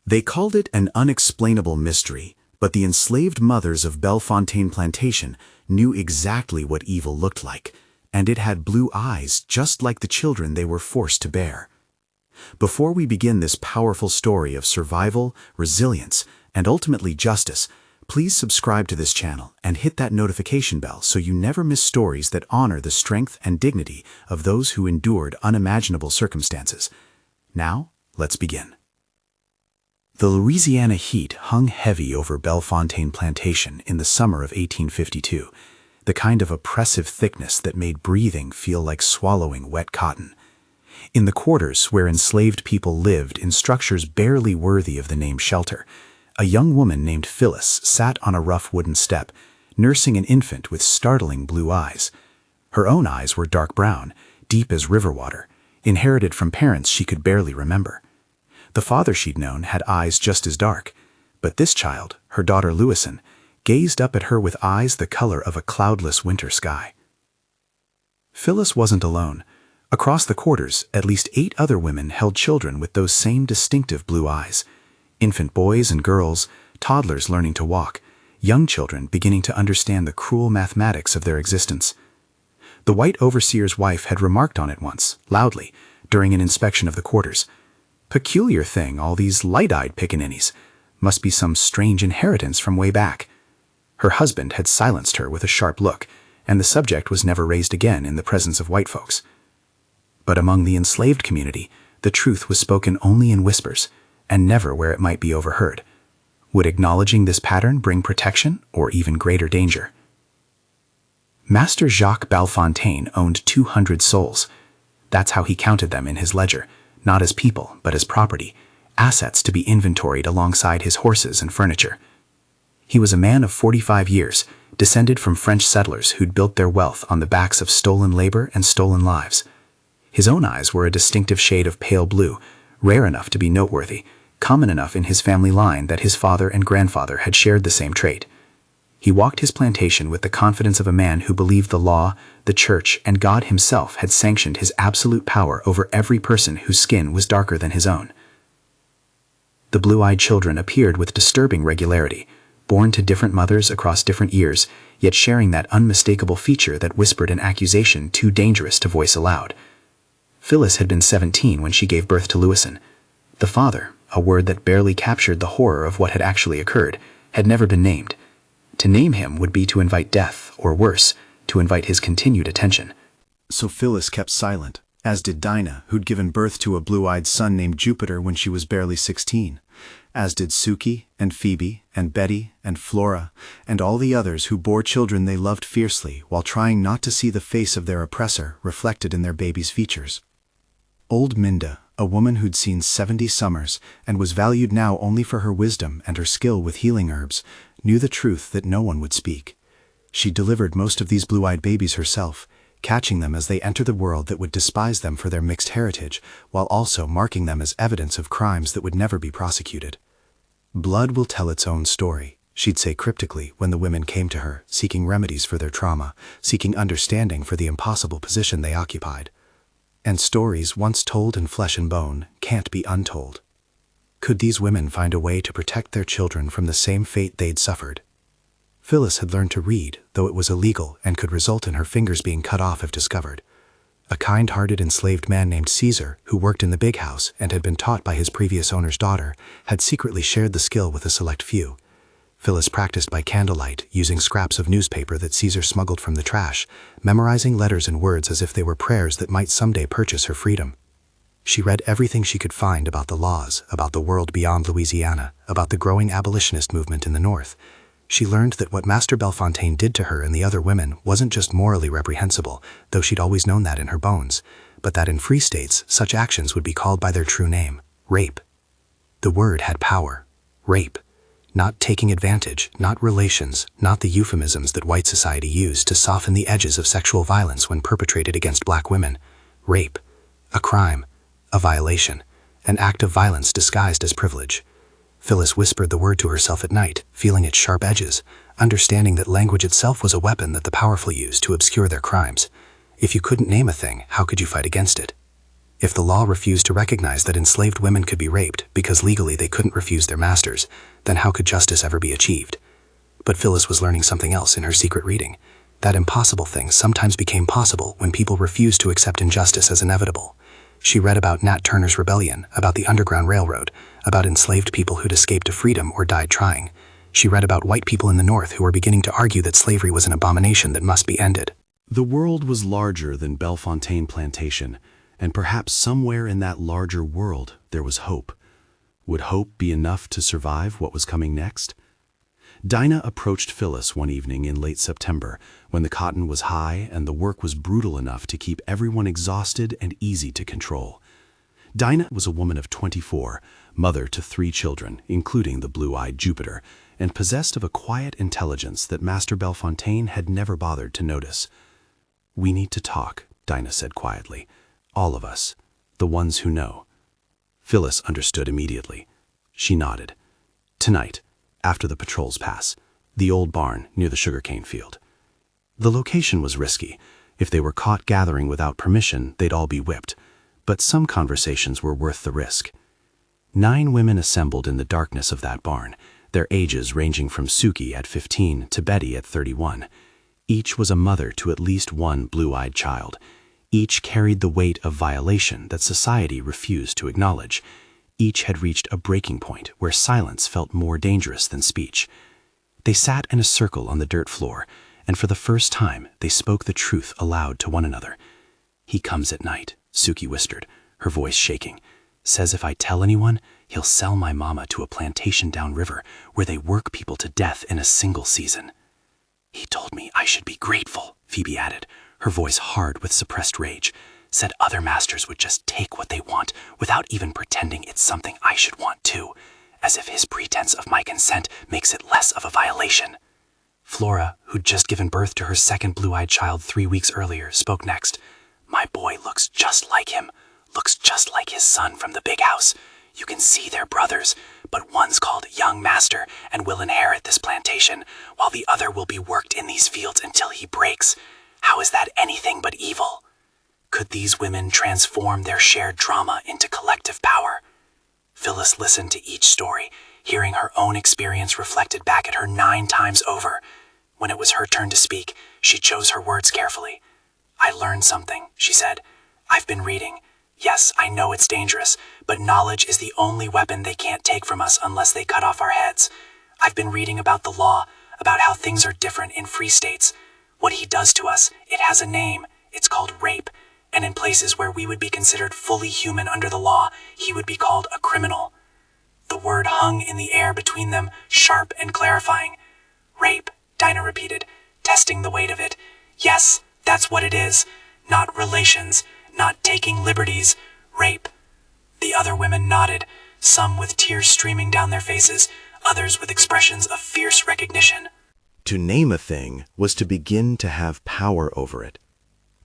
They called it an unexplainable mystery, but the enslaved mothers of Bellefontaine Plantation knew exactly what evil looked like, and it had blue eyes just like the children they were forced to bear. Before we begin this powerful story of survival, resilience, and ultimately justice, please subscribe to this channel and hit that notification bell so you never miss stories that honor the strength and dignity of those who endured unimaginable circumstances. Now, let's begin. The Louisiana heat hung heavy over Bellefontaine Plantation in the summer of 1852, the kind of oppressive thickness that made breathing feel like swallowing wet cotton. In the quarters where enslaved people lived in structures barely worthy of the name shelter, a young woman named Phyllis sat on a rough wooden step, nursing an infant with startling blue eyes. Her own eyes were dark brown, deep as river water, inherited from parents she could barely remember. The father she'd known had eyes just as dark, but this child, her daughter Louison, gazed up at her with eyes the color of a cloudless winter sky. Phyllis wasn't alone. Across the quarters, at least 8 other women held children with those same distinctive blue eyes. Infant boys and girls, toddlers learning to walk, young children beginning to understand the cruel mathematics of their existence. The white overseer's wife had remarked on it once, loudly, during an inspection of the quarters. Peculiar thing, all these light-eyed pickaninnies. Must be some strange inheritance from way back. Her husband had silenced her with a sharp look, and the subject was never raised again in the presence of white folks. But among the enslaved community, the truth was spoken only in whispers, and never where it might be overheard. Would acknowledging this pattern bring protection or even greater danger? Master Jacques Bellefontaine owned 200 souls. That's how he counted them in his ledger, not as people, but as property, assets to be inventoried alongside his horses and furniture. He was a man of 45 years, descended from French settlers who'd built their wealth on the backs of stolen labor and stolen lives. His own eyes were a distinctive shade of pale blue, rare enough to be noteworthy, common enough in his family line that his father and grandfather had shared the same trait. He walked his plantation with the confidence of a man who believed the law, the church, and God himself had sanctioned his absolute power over every person whose skin was darker than his own. The blue-eyed children appeared with disturbing regularity, born to different mothers across different years, yet sharing that unmistakable feature that whispered an accusation too dangerous to voice aloud. Phyllis had been 17 when she gave birth to Louison. The father, a word that barely captured the horror of what had actually occurred, had never been named. To name him would be to invite death, or worse, to invite his continued attention. So Phyllis kept silent, as did Dinah, who'd given birth to a blue-eyed son named Jupiter when she was barely 16, as did Suki and Phoebe and Betty and Flora and all the others who bore children they loved fiercely while trying not to see the face of their oppressor reflected in their baby's features. Old Minda, a woman who'd seen 70 summers and was valued now only for her wisdom and her skill with healing herbs, knew the truth that no one would speak. She delivered most of these blue-eyed babies herself, catching them as they enter the world that would despise them for their mixed heritage, while also marking them as evidence of crimes that would never be prosecuted. Blood will tell its own story, she'd say cryptically when the women came to her, seeking remedies for their trauma, seeking understanding for the impossible position they occupied. And stories once told in flesh and bone can't be untold. Could these women find a way to protect their children from the same fate they'd suffered? Phyllis had learned to read, though it was illegal and could result in her fingers being cut off if discovered. A kind-hearted enslaved man named Caesar, who worked in the big house and had been taught by his previous owner's daughter, had secretly shared the skill with a select few. Phyllis practiced by candlelight, using scraps of newspaper that Caesar smuggled from the trash, memorizing letters and words as if they were prayers that might someday purchase her freedom. She read everything she could find about the laws, about the world beyond Louisiana, about the growing abolitionist movement in the North. She learned that what Master Bellefontaine did to her and the other women wasn't just morally reprehensible, though she'd always known that in her bones, but that in free states such actions would be called by their true name, rape. The word had power. Rape. Not taking advantage, not relations, not the euphemisms that white society used to soften the edges of sexual violence when perpetrated against black women. Rape. A crime. A violation. An act of violence disguised as privilege. Phyllis whispered the word to herself at night, feeling its sharp edges, understanding that language itself was a weapon that the powerful used to obscure their crimes. If you couldn't name a thing, how could you fight against it? If the law refused to recognize that enslaved women could be raped because legally they couldn't refuse their masters, then how could justice ever be achieved? But Phyllis was learning something else in her secret reading. That impossible thing sometimes became possible when people refused to accept injustice as inevitable. She read about Nat Turner's rebellion, about the Underground Railroad, about enslaved people who'd escaped to freedom or died trying. She read about white people in the North who were beginning to argue that slavery was an abomination that must be ended. The world was larger than Bellefontaine Plantation, and perhaps somewhere in that larger world there was hope. Would hope be enough to survive what was coming next? Dinah approached Phyllis one evening in late September, when the cotton was high and the work was brutal enough to keep everyone exhausted and easy to control. Dinah was a woman of 24, mother to 3 children, including the blue-eyed Jupiter, and possessed of a quiet intelligence that Master Bellefontaine had never bothered to notice. "We need to talk," Dinah said quietly. "All of us, the ones who know." Phyllis understood immediately. She nodded. "Tonight, after the patrols pass, the old barn near the sugarcane field." The location was risky. If they were caught gathering without permission, they'd all be whipped. But some conversations were worth the risk. 9 women assembled in the darkness of that barn, their ages ranging from Suki at 15 to Betty at 31. Each was a mother to at least one blue-eyed child. Each carried the weight of violation that society refused to acknowledge. Each had reached a breaking point where silence felt more dangerous than speech. They sat in a circle on the dirt floor, and for the first time they spoke the truth aloud to one another. "He comes at night," Suki whispered, her voice shaking. "Says if I tell anyone, he'll sell my mama to a plantation downriver where they work people to death in a single season." "He told me I should be grateful," Phoebe added, her voice hard with suppressed rage. "Said other masters would just take what they want without even pretending it's something I should want too, as if his pretense of my consent makes it less of a violation." Flora, who'd just given birth to her second blue-eyed child 3 weeks earlier, spoke next. "My boy looks just like him, looks just like his son from the big house. You can see they're brothers, but one's called Young Master and will inherit this plantation, while the other will be worked in these fields until he breaks. How is that anything but evil? Could these women transform their shared drama into collective power?" Phyllis listened to each story, hearing her own experience reflected back at her 9 times over. When it was her turn to speak, she chose her words carefully. "I learned something," she said. "I've been reading. Yes, I know it's dangerous, but knowledge is the only weapon they can't take from us unless they cut off our heads. I've been reading about the law, about how things are different in free states. What he does to us, it has a name. It's called rape. And in places where we would be considered fully human under the law, he would be called a criminal." The word hung in the air between them, sharp and clarifying. "Rape," Dinah repeated, testing the weight of it. "Yes, that's what it is. Not relations, not taking liberties. Rape." The other women nodded, some with tears streaming down their faces, others with expressions of fierce recognition. To name a thing was to begin to have power over it.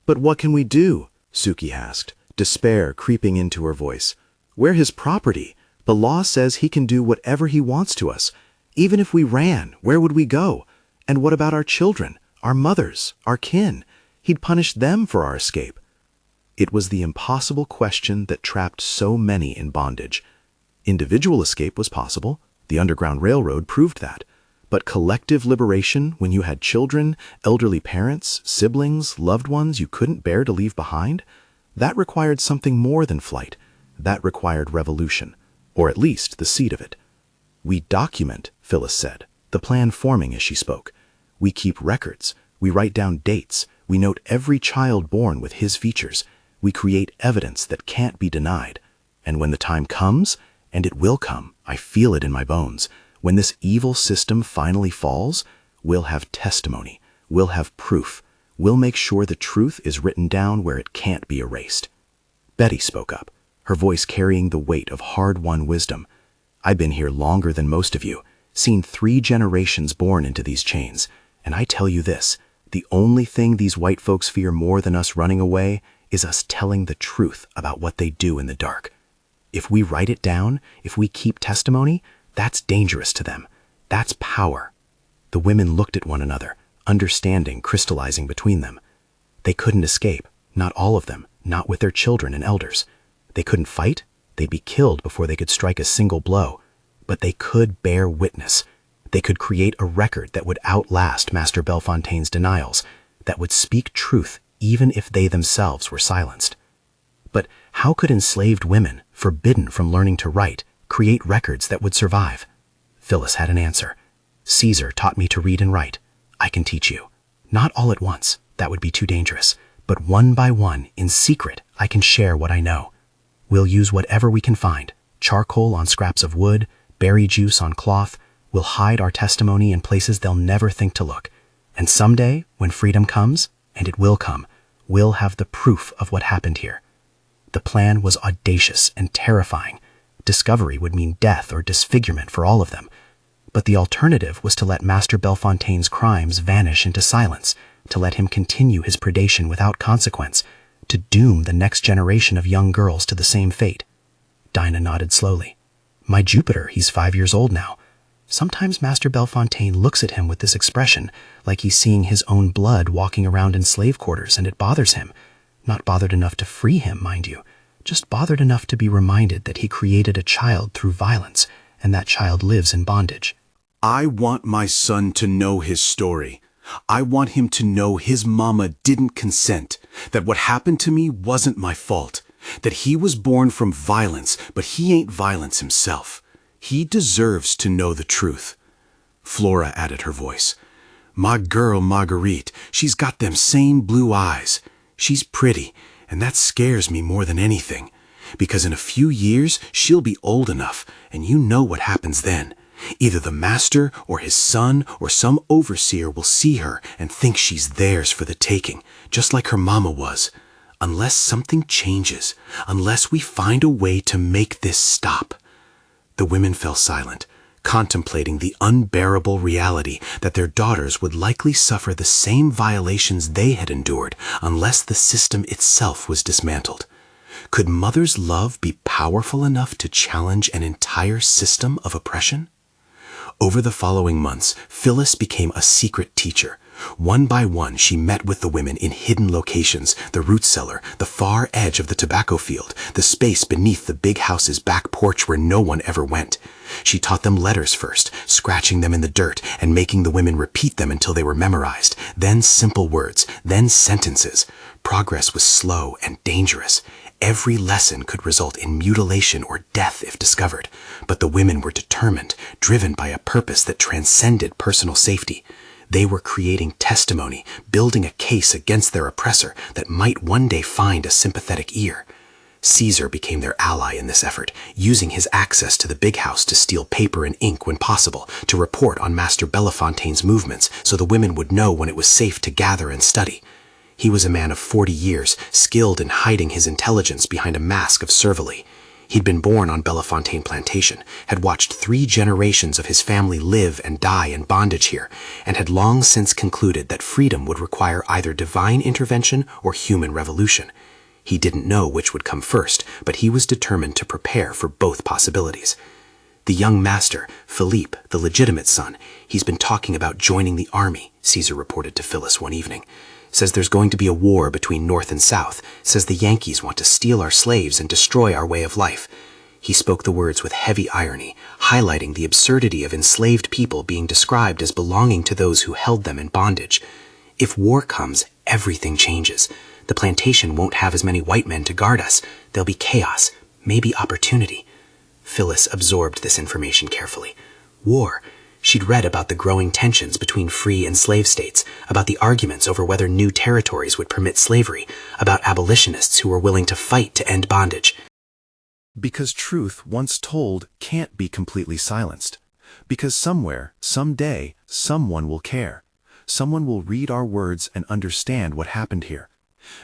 "But what can we do?" Suki asked, despair creeping into her voice. "We're his property. The law says he can do whatever he wants to us. Even if we ran, where would we go? And what about our children, our mothers, our kin? He'd punish them for our escape." It was the impossible question that trapped so many in bondage. Individual escape was possible. The Underground Railroad proved that. But collective liberation when you had children, elderly parents, siblings, loved ones you couldn't bear to leave behind? That required something more than flight. That required revolution, or at least the seed of it. "We document," Phyllis said, the plan forming as she spoke. "We keep records. We write down dates. We note every child born with his features. We create evidence that can't be denied. And when the time comes, and it will come, I feel it in my bones, when this evil system finally falls, we'll have testimony. We'll have proof. We'll make sure the truth is written down where it can't be erased." Betty spoke up, her voice carrying the weight of hard-won wisdom. "I've been here longer than most of you, seen 3 generations born into these chains, and I tell you this, the only thing these white folks fear more than us running away is us telling the truth about what they do in the dark. If we write it down, if we keep testimony, that's dangerous to them. That's power." The women looked at one another, understanding crystallizing between them. They couldn't escape, not all of them, not with their children and elders. They couldn't fight. They'd be killed before they could strike a single blow. But they could bear witness. They could create a record that would outlast Master Bellefontaine's denials, that would speak truth even if they themselves were silenced. But how could enslaved women, forbidden from learning to write, create records that would survive? Phyllis had an answer. Caesar taught me to read and write. I can teach you. Not all at once, that would be too dangerous, but one by one, in secret, I can share what I know. We'll use whatever we can find, charcoal on scraps of wood, berry juice on cloth. We'll hide our testimony in places they'll never think to look. And someday, when freedom comes, and it will come, we'll have the proof of what happened here. The plan was audacious and terrifying. Discovery would mean death or disfigurement for all of them. But the alternative was to let Master Bellefontaine's crimes vanish into silence, to let him continue his predation without consequence, to doom the next generation of young girls to the same fate. Dinah nodded slowly. My Jupiter, he's 5 years old now. Sometimes Master Bellefontaine looks at him with this expression, like he's seeing his own blood walking around in slave quarters, and it bothers him. Not bothered enough to free him, mind you, just bothered enough to be reminded that he created a child through violence, and that child lives in bondage. I want my son to know his story. I want him to know his mama didn't consent, that what happened to me wasn't my fault, that he was born from violence, but he ain't violence himself. He deserves to know the truth. Flora added her voice. My girl Marguerite, she's got them same blue eyes. She's pretty, and that scares me more than anything, because in a few years she'll be old enough, and you know what happens then. Either the master or his son or some overseer will see her and think she's theirs for the taking, just like her mama was. Unless something changes, unless we find a way to make this stop. The women fell silent, contemplating the unbearable reality that their daughters would likely suffer the same violations they had endured unless the system itself was dismantled. Could mother's love be powerful enough to challenge an entire system of oppression? Over the following months, Phyllis became a secret teacher. One by one, she met with the women in hidden locations, the root cellar, the far edge of the tobacco field, the space beneath the big house's back porch where no one ever went. She taught them letters first, scratching them in the dirt and making the women repeat them until they were memorized, then simple words, then sentences. Progress was slow and dangerous. Every lesson could result in mutilation or death if discovered, but the women were determined, driven by a purpose that transcended personal safety. They were creating testimony, building a case against their oppressor that might one day find a sympathetic ear. Caesar became their ally in this effort, using his access to the big house to steal paper and ink when possible, to report on Master Bellefontaine's movements so the women would know when it was safe to gather and study. He was a man of 40 years, skilled in hiding his intelligence behind a mask of servility. He'd been born on Bellefontaine Plantation, had watched 3 generations of his family live and die in bondage here, and had long since concluded that freedom would require either divine intervention or human revolution. He didn't know which would come first, but he was determined to prepare for both possibilities. The young master, Philippe, the legitimate son, he's been talking about joining the army, Caesar reported to Phyllis one evening. Says there's going to be a war between North and South, says the Yankees want to steal our slaves and destroy our way of life. He spoke the words with heavy irony, highlighting the absurdity of enslaved people being described as belonging to those who held them in bondage. If war comes, everything changes. The plantation won't have as many white men to guard us. There'll be chaos, maybe opportunity. Phyllis absorbed this information carefully. War. She'd read about the growing tensions between free and slave states, about the arguments over whether new territories would permit slavery, about abolitionists who were willing to fight to end bondage. Because truth, once told, can't be completely silenced. Because somewhere, someday, someone will care. Someone will read our words and understand what happened here.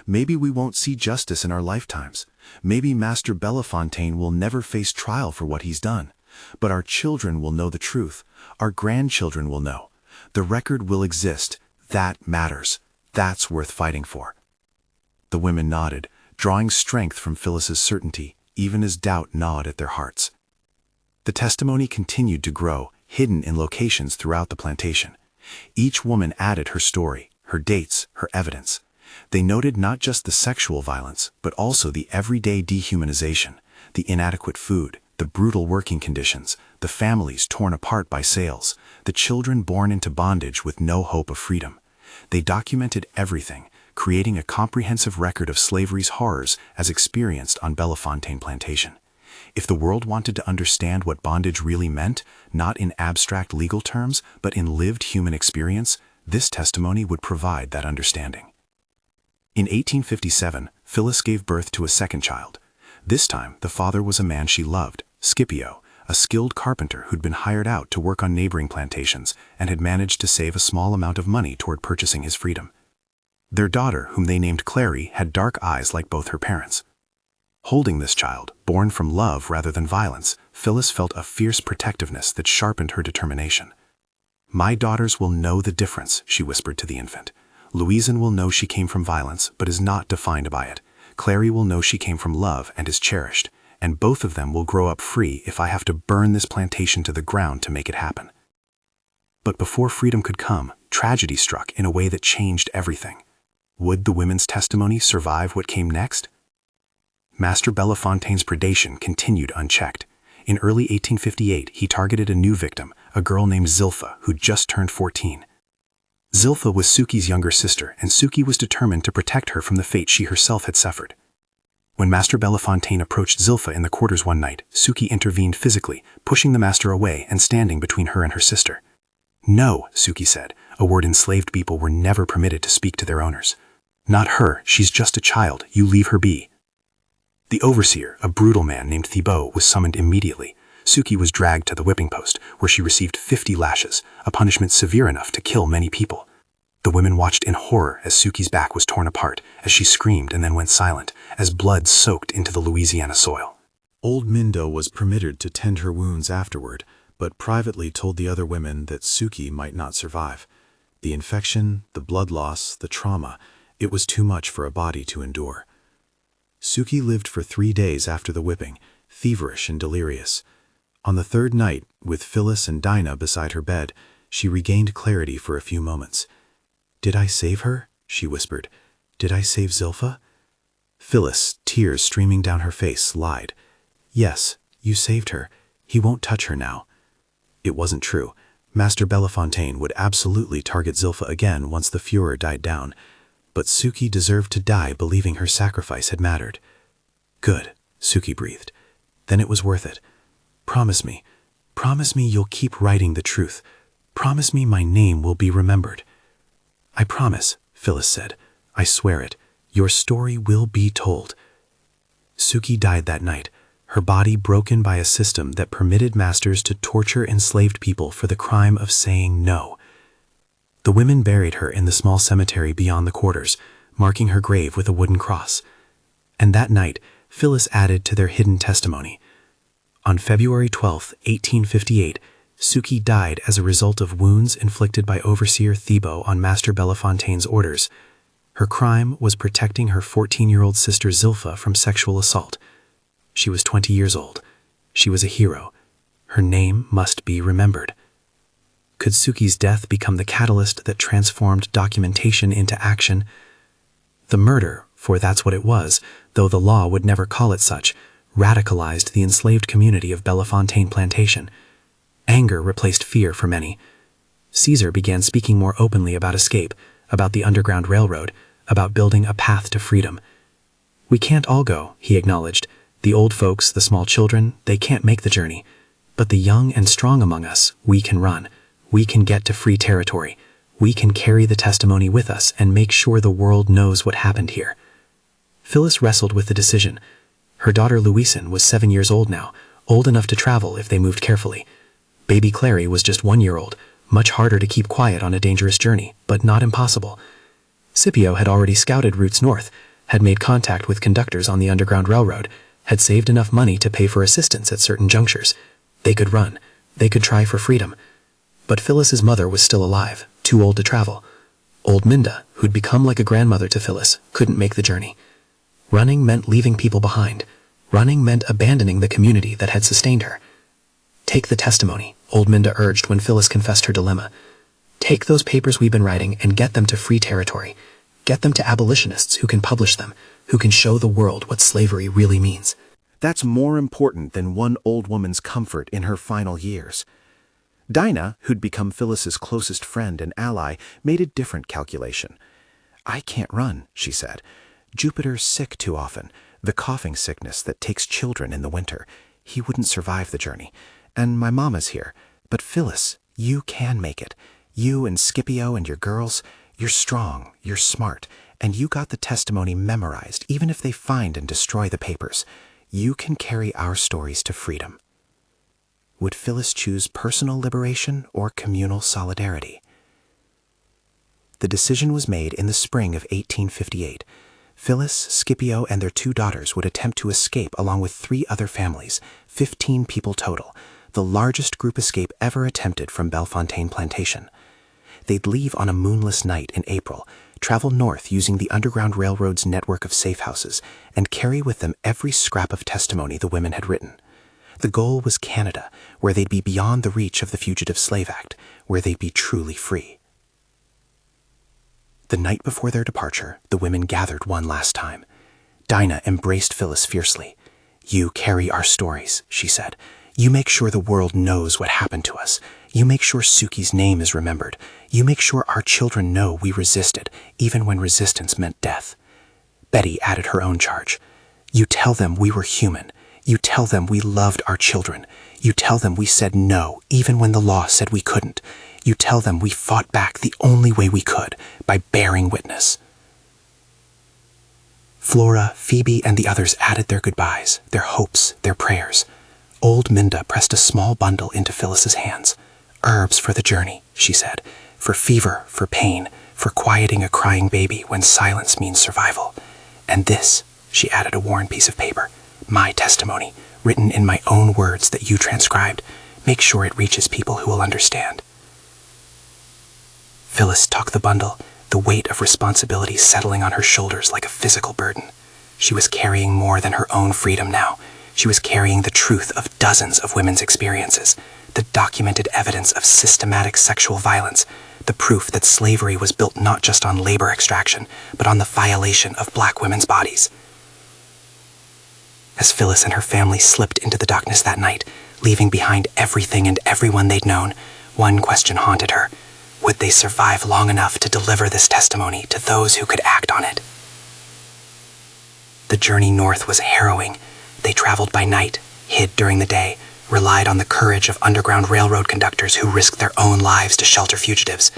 Maybe we won't see justice in our lifetimes. Maybe Master Bellefontaine will never face trial for what he's done. But our children will know the truth. Our grandchildren will know. The record will exist. That matters. That's worth fighting for. The women nodded, drawing strength from Phyllis's certainty, even as doubt gnawed at their hearts. The testimony continued to grow, hidden in locations throughout the plantation. Each woman added her story, her dates, her evidence. They noted not just the sexual violence, but also the everyday dehumanization, the inadequate food, the brutal working conditions, the families torn apart by sales, the children born into bondage with no hope of freedom. They documented everything, creating a comprehensive record of slavery's horrors as experienced on Bellefontaine Plantation. If the world wanted to understand what bondage really meant, not in abstract legal terms, but in lived human experience, this testimony would provide that understanding. In 1857, Phyllis gave birth to a second child. This time, the father was a man she loved, Scipio, a skilled carpenter who'd been hired out to work on neighboring plantations and had managed to save a small amount of money toward purchasing his freedom. Their daughter, whom they named Clary, had dark eyes like both her parents. Holding this child, born from love rather than violence, Phyllis felt a fierce protectiveness that sharpened her determination. "My daughters will know the difference," she whispered to the infant. "Louisan will know she came from violence, but is not defined by it. Clary will know she came from love and is cherished, and both of them will grow up free if I have to burn this plantation to the ground to make it happen." But before freedom could come, tragedy struck in a way that changed everything. Would the women's testimony survive what came next? Master Bellefontaine's predation continued unchecked. In early 1858, he targeted a new victim, a girl named Zilpha, who'd just turned 14. Zilpha was Suki's younger sister, and Suki was determined to protect her from the fate she herself had suffered. When Master Bellefontaine approached Zilpha in the quarters one night, Suki intervened physically, pushing the master away and standing between her and her sister. "No," Suki said, a word enslaved people were never permitted to speak to their owners. "Not her, she's just a child, you leave her be." The overseer, a brutal man named Thibault, was summoned immediately. Suki was dragged to the whipping post, where she received 50 lashes, a punishment severe enough to kill many people. The women watched in horror as Suki's back was torn apart, as she screamed and then went silent, as blood soaked into the Louisiana soil. Old Mindo was permitted to tend her wounds afterward, but privately told the other women that Suki might not survive. The infection, the blood loss, the trauma, it was too much for a body to endure. Suki lived for 3 days after the whipping, feverish and delirious. On the third night, with Phyllis and Dinah beside her bed, she regained clarity for a few moments. "Did I save her?" she whispered. "Did I save Zilpha?" Phyllis, tears streaming down her face, lied. "Yes, you saved her. He won't touch her now." It wasn't true. Master Bellefontaine would absolutely target Zilpha again once the furor died down. But Suki deserved to die believing her sacrifice had mattered. "Good," Suki breathed. "Then it was worth it. Promise me you'll keep writing the truth. Promise me my name will be remembered." "I promise," Phyllis said. "I swear it. Your story will be told." Suki died that night, her body broken by a system that permitted masters to torture enslaved people for the crime of saying no. The women buried her in the small cemetery beyond the quarters, marking her grave with a wooden cross. And that night, Phyllis added to their hidden testimony. On February 12, 1858, Suki died as a result of wounds inflicted by Overseer Thibault on Master Bellefontaine's orders. Her crime was protecting her 14-year-old sister Zilpha from sexual assault. She was 20 years old. She was a hero. Her name must be remembered. Could Suki's death become the catalyst that transformed documentation into action? The murder, for that's what it was, though the law would never call it such, radicalized the enslaved community of Bellefontaine Plantation. Anger replaced fear for many. Caesar began speaking more openly about escape, about the Underground Railroad, about building a path to freedom. "We can't all go," he acknowledged. "The old folks, the small children, they can't make the journey. But the young and strong among us, we can run. We can get to free territory. We can carry the testimony with us and make sure the world knows what happened here." Phyllis wrestled with the decision. Her daughter Louisan was 7 years old now, old enough to travel if they moved carefully. Baby Clary was just 1 year old, much harder to keep quiet on a dangerous journey, but not impossible. Scipio had already scouted routes north, had made contact with conductors on the Underground Railroad, had saved enough money to pay for assistance at certain junctures. They could run. They could try for freedom. But Phyllis's mother was still alive, too old to travel. Old Minda, who'd become like a grandmother to Phyllis, couldn't make the journey. Running meant leaving people behind. Running meant abandoning the community that had sustained her. "Take the testimony," old Minda urged when Phyllis confessed her dilemma. "Take those papers we've been writing and get them to free territory. Get them to abolitionists who can publish them, who can show the world what slavery really means. That's more important than one old woman's comfort in her final years. Dinah, who'd become Phyllis's closest friend and ally, made a different calculation. "I can't run," she said. "Jupiter's sick too often, the coughing sickness that takes children in the winter. He wouldn't survive the journey. And my mama's here. But Phyllis, you can make it. You and Scipio and your girls, you're strong, you're smart, and you got the testimony memorized even if they find and destroy the papers. You can carry our stories to freedom." Would Phyllis choose personal liberation or communal solidarity? The decision was made in the spring of 1858. Phyllis, Scipio, and their 2 daughters would attempt to escape along with 3 other families, 15 people total, the largest group escape ever attempted from Bellefontaine Plantation. They'd leave on a moonless night in April, travel north using the Underground Railroad's network of safe houses, and carry with them every scrap of testimony the women had written. The goal was Canada, where they'd be beyond the reach of the Fugitive Slave Act, where they'd be truly free. The night before their departure, the women gathered one last time. Dinah embraced Phyllis fiercely. "You carry our stories," she said. "You make sure the world knows what happened to us. You make sure Suki's name is remembered. You make sure our children know we resisted, even when resistance meant death." Betty added her own charge. "You tell them we were human. You tell them we loved our children. You tell them we said no, even when the law said we couldn't. You tell them we fought back the only way we could, by bearing witness." Flora, Phoebe, and the others added their goodbyes, their hopes, their prayers. Old Minda pressed a small bundle into Phyllis's hands. "Herbs for the journey," she said, "for fever, for pain, for quieting a crying baby when silence means survival. And this," she added a worn piece of paper, "my testimony, written in my own words that you transcribed. Make sure it reaches people who will understand." Phyllis took the bundle, the weight of responsibility settling on her shoulders like a physical burden. She was carrying more than her own freedom now. She was carrying the truth of dozens of women's experiences, the documented evidence of systematic sexual violence, the proof that slavery was built not just on labor extraction, but on the violation of black women's bodies. As Phyllis and her family slipped into the darkness that night, leaving behind everything and everyone they'd known, one question haunted her. Would they survive long enough to deliver this testimony to those who could act on it? The journey north was harrowing. They traveled by night, hid during the day, relied on the courage of Underground Railroad conductors who risked their own lives to shelter fugitives.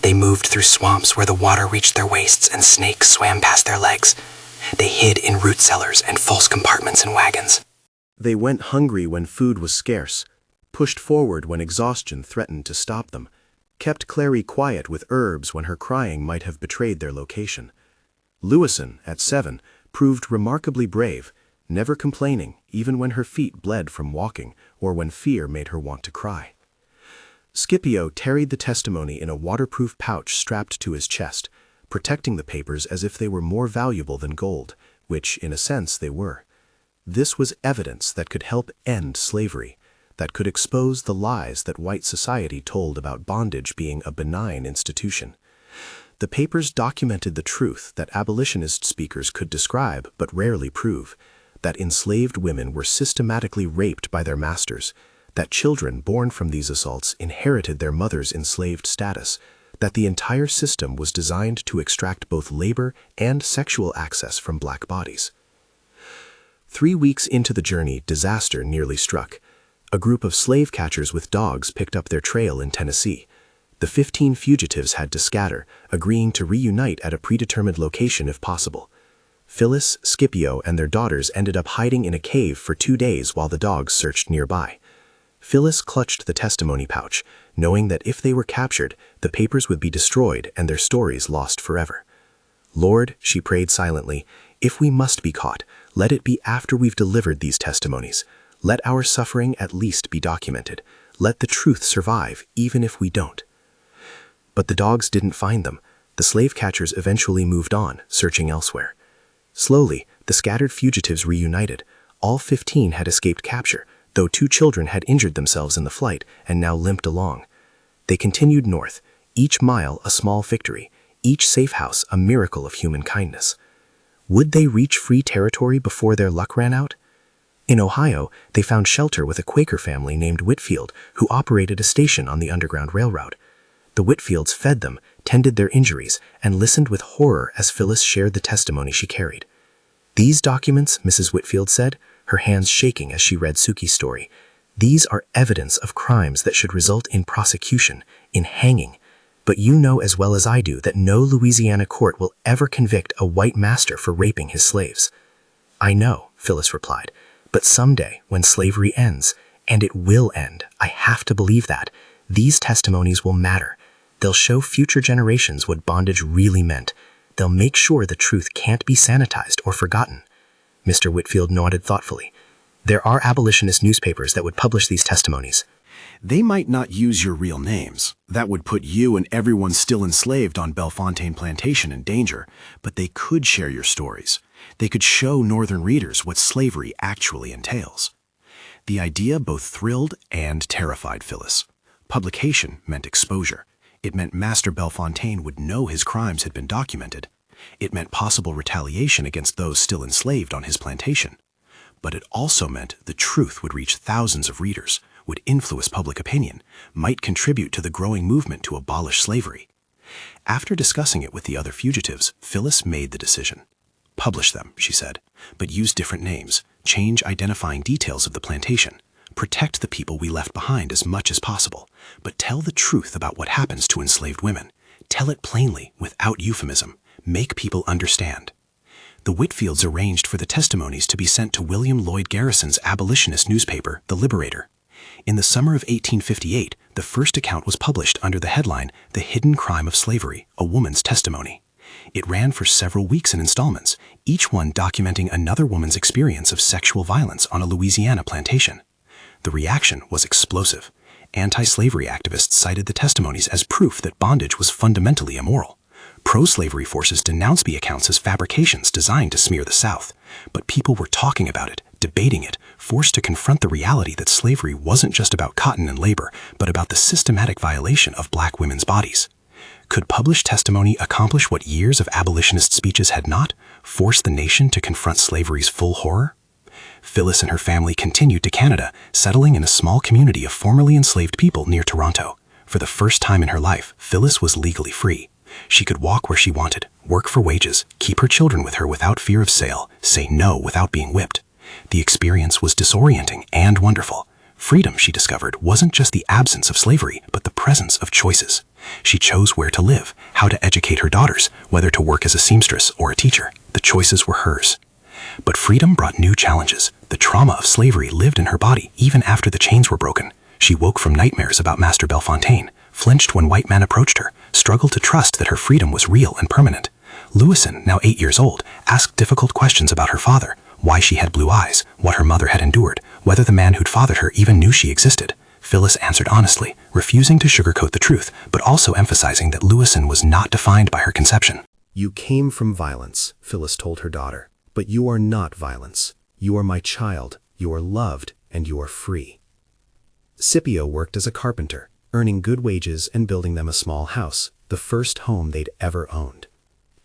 They moved through swamps where the water reached their waists and snakes swam past their legs. They hid in root cellars and false compartments in wagons. They went hungry when food was scarce, pushed forward when exhaustion threatened to stop them, kept Clary quiet with herbs when her crying might have betrayed their location. Louison, at 7, proved remarkably brave, never complaining even when her feet bled from walking or when fear made her want to cry. Scipio carried the testimony in a waterproof pouch strapped to his chest, protecting the papers as if they were more valuable than gold, which, in a sense, they were. This was evidence that could help end slavery, that could expose the lies that white society told about bondage being a benign institution. The papers documented the truth that abolitionist speakers could describe but rarely prove, that enslaved women were systematically raped by their masters, that children born from these assaults inherited their mother's enslaved status, that the entire system was designed to extract both labor and sexual access from black bodies. 3 weeks into the journey, disaster nearly struck. A group of slave catchers with dogs picked up their trail in Tennessee. The 15 fugitives had to scatter, agreeing to reunite at a predetermined location if possible. Phyllis, Scipio, and their daughters ended up hiding in a cave for 2 days while the dogs searched nearby. Phyllis clutched the testimony pouch, knowing that if they were captured, the papers would be destroyed and their stories lost forever. "Lord," she prayed silently, "if we must be caught, let it be after we've delivered these testimonies. Let our suffering at least be documented. Let the truth survive, even if we don't." But the dogs didn't find them. The slave catchers eventually moved on, searching elsewhere. Slowly, the scattered fugitives reunited. All 15 had escaped capture, though 2 children had injured themselves in the flight and now limped along. They continued north, each mile a small victory, each safe house a miracle of human kindness. Would they reach free territory before their luck ran out? In Ohio, they found shelter with a Quaker family named Whitfield, who operated a station on the Underground Railroad. The Whitfields fed them, tended their injuries, and listened with horror as Phyllis shared the testimony she carried. "These documents," Mrs. Whitfield said, her hands shaking as she read Suki's story, "these are evidence of crimes that should result in prosecution, in hanging. But you know as well as I do that no Louisiana court will ever convict a white master for raping his slaves." "I know," Phyllis replied, "but someday, when slavery ends, and it will end, I have to believe that, these testimonies will matter. They'll show future generations what bondage really meant. They'll make sure the truth can't be sanitized or forgotten." Mr. Whitfield nodded thoughtfully. "There are abolitionist newspapers that would publish these testimonies." They might not use your real names. That would put you and everyone still enslaved on Bellefontaine Plantation in danger, but they could share your stories. They could show Northern readers what slavery actually entails. The idea both thrilled and terrified Phyllis. Publication meant exposure. It meant Master Bellefontaine would know his crimes had been documented. It meant possible retaliation against those still enslaved on his plantation. But it also meant the truth would reach thousands of readers, would influence public opinion, might contribute to the growing movement to abolish slavery. After discussing it with the other fugitives, Phyllis made the decision. "Publish them," she said, "but use different names, change identifying details of the plantation, protect the people we left behind as much as possible, but tell the truth about what happens to enslaved women. Tell it plainly, without euphemism. Make people understand." The Whitfields arranged for the testimonies to be sent to William Lloyd Garrison's abolitionist newspaper, The Liberator. In the summer of 1858, the first account was published under the headline, "The Hidden Crime of Slavery, A Woman's Testimony." It ran for several weeks in installments, each one documenting another woman's experience of sexual violence on a Louisiana plantation. The reaction was explosive. Anti-slavery activists cited the testimonies as proof that bondage was fundamentally immoral. Pro-slavery forces denounced the accounts as fabrications designed to smear the South. But people were talking about it, debating it, forced to confront the reality that slavery wasn't just about cotton and labor, but about the systematic violation of black women's bodies. Could published testimony accomplish what years of abolitionist speeches had not? Force the nation to confront slavery's full horror? Phyllis and her family continued to Canada, settling in a small community of formerly enslaved people near Toronto. For the first time in her life, Phyllis was legally free. She could walk where she wanted, work for wages, keep her children with her without fear of sale, say no without being whipped. The experience was disorienting and wonderful. Freedom, she discovered, wasn't just the absence of slavery, but the presence of choices. She chose where to live, how to educate her daughters, whether to work as a seamstress or a teacher. The choices were hers. But freedom brought new challenges. The trauma of slavery lived in her body even after the chains were broken. She woke from nightmares about Master Bellefontaine, flinched when white men approached her, struggled to trust that her freedom was real and permanent. Louison, now 8 years old, asked difficult questions about her father, why she had blue eyes, what her mother had endured, whether the man who'd fathered her even knew she existed. Phyllis answered honestly, refusing to sugarcoat the truth, but also emphasizing that Louison was not defined by her conception. "You came from violence," Phyllis told her daughter, "but you are not violence. You are my child, you are loved, and you are free." Scipio worked as a carpenter, earning good wages and building them a small house, the first home they'd ever owned.